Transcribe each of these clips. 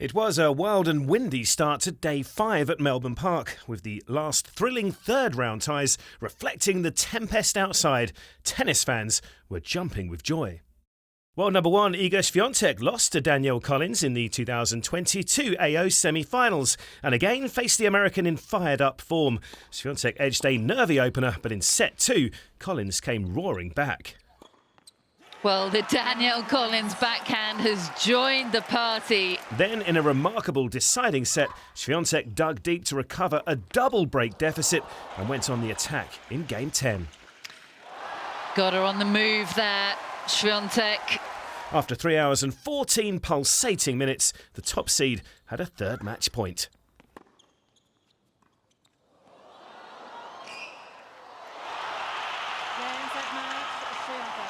It was a wild and windy start to Day 5 at Melbourne Park, with the last thrilling third-round ties reflecting the tempest outside. Tennis fans were jumping with joy. World number 1 Iga Swiatek lost to Danielle Collins in the 2022 AO semi-finals and again faced the American in fired-up form. Swiatek edged a nervy opener, but in set 2, Collins came roaring back. Well, the Danielle Collins backhand has joined the party. Then, in a remarkable deciding set, Swiatek dug deep to recover a double break deficit and went on the attack in Game 10. Got her on the move there, Swiatek. After 3 hours and 14 pulsating minutes, the top seed had a third match point.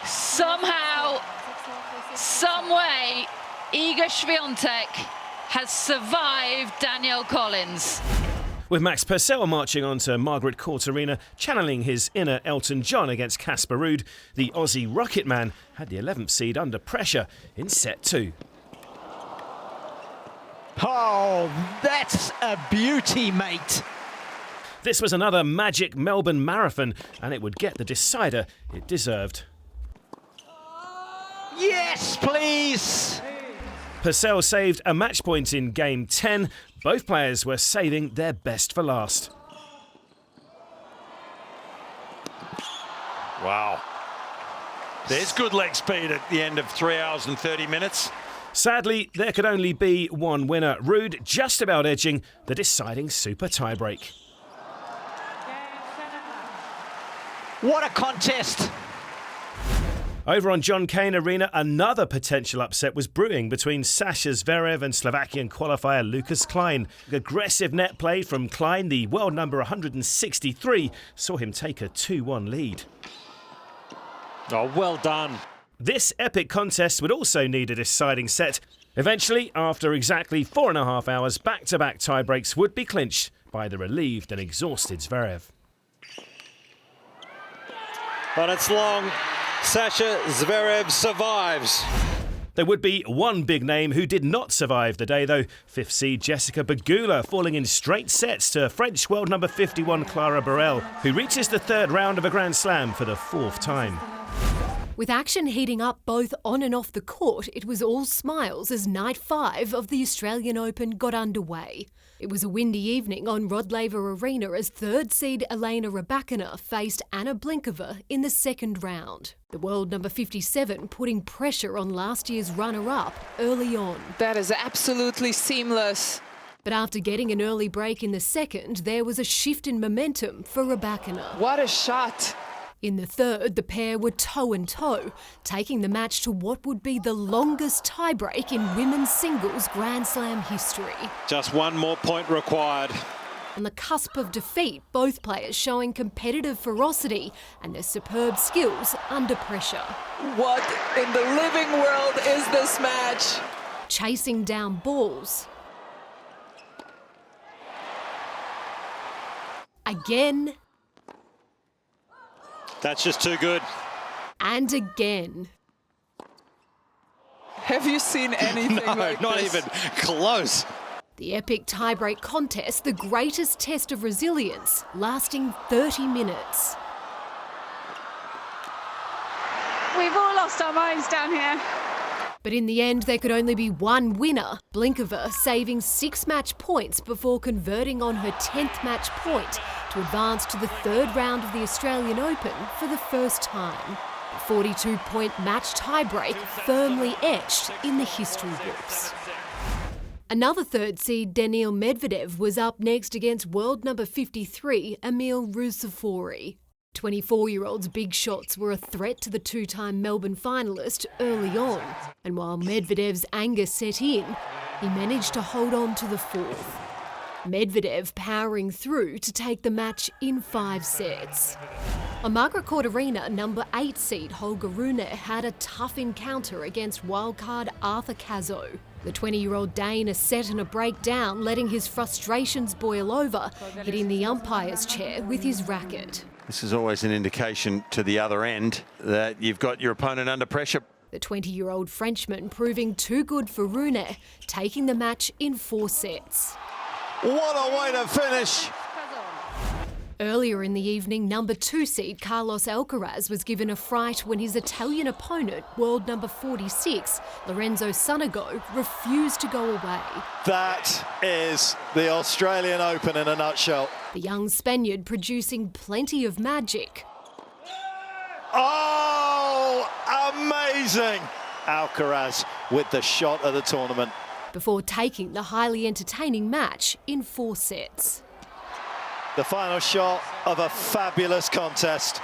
Somehow, some way, Iga Swiatek has survived Danielle Collins. With Max Purcell marching on to Margaret Court Arena, channeling his inner Elton John against Casper Ruud, the Aussie Rocket Man had the 11th seed under pressure in set 2. Oh, that's a beauty, mate. This was another magic Melbourne marathon, and it would get the decider it deserved. Yes, please. Purcell saved a match point in Game 10. Both players were saving their best for last. Wow. There's good leg speed at the end of 3 hours and 30 minutes. Sadly, there could only be one winner. Ruud just about edging the deciding super tiebreak. What a contest. Over on John Cain Arena, another potential upset was brewing between Sasha Zverev and Slovakian qualifier Lucas Klein. Aggressive net play from Klein, the world number 163, saw him take a 2-1 lead. Oh, well done. This epic contest would also need a deciding set. Eventually, after exactly 4.5 hours, back-to-back tiebreaks would be clinched by the relieved and exhausted Zverev. But it's long. Sasha Zverev survives. There would be one big name who did not survive the day, though. 5th seed Jessica Pegula falling in straight sets to French world number 51 Clara Burel, who reaches the third round of a Grand Slam for the 4th time. With action heating up both on and off the court, it was all smiles as Night 5 of the Australian Open got underway. It was a windy evening on Rod Laver Arena as 3rd seed Rybakina faced Anna Blinkova in the second round. The world number 57 putting pressure on last year's runner-up early on. That is absolutely seamless. But after getting an early break in the second, there was a shift in momentum for Rybakina. What a shot. In the third, the pair were toe-and-toe, taking the match to what would be the longest tiebreak in women's singles Grand Slam history. Just one more point required. On the cusp of defeat, both players showing competitive ferocity and their superb skills under pressure. What in the living world is this match? Chasing down balls. Again. That's just too good. And again. Have you seen anything like not this? even close. The epic tiebreak contest, the greatest test of resilience, lasting 30 minutes. We've all lost our minds down here. But in the end, there could only be one winner, Blinkova saving 6 match points before converting on her 10th match point to advance to the third round of the Australian Open for the first time. A 42-point match tiebreak firmly etched in the history books. Another 3rd seed, Daniil Medvedev, was up next against world number 53, Emil Rusafori. 24-year-old's big shots were a threat to the 2-time Melbourne finalist early on, and while Medvedev's anger set in, he managed to hold on to the 4th. Medvedev powering through to take the match in 5 sets. On Margaret Court Arena, number 8 seed Holger Rune had a tough encounter against wildcard Arthur Cazzo. The 20-year-old Dane a set and a break down, letting his frustrations boil over, hitting the umpire's chair with his racket. This is always an indication to the other end that you've got your opponent under pressure. The 20-year-old Frenchman proving too good for Rune, taking the match in 4 sets. What a way to finish! Earlier in the evening, number 2 seed Carlos Alcaraz was given a fright when his Italian opponent, world number 46, Lorenzo Sonego, refused to go away. That is the Australian Open in a nutshell. The young Spaniard producing plenty of magic. Oh, amazing! Alcaraz with the shot of the tournament. Before taking the highly entertaining match in 4 sets. The final shot of a fabulous contest.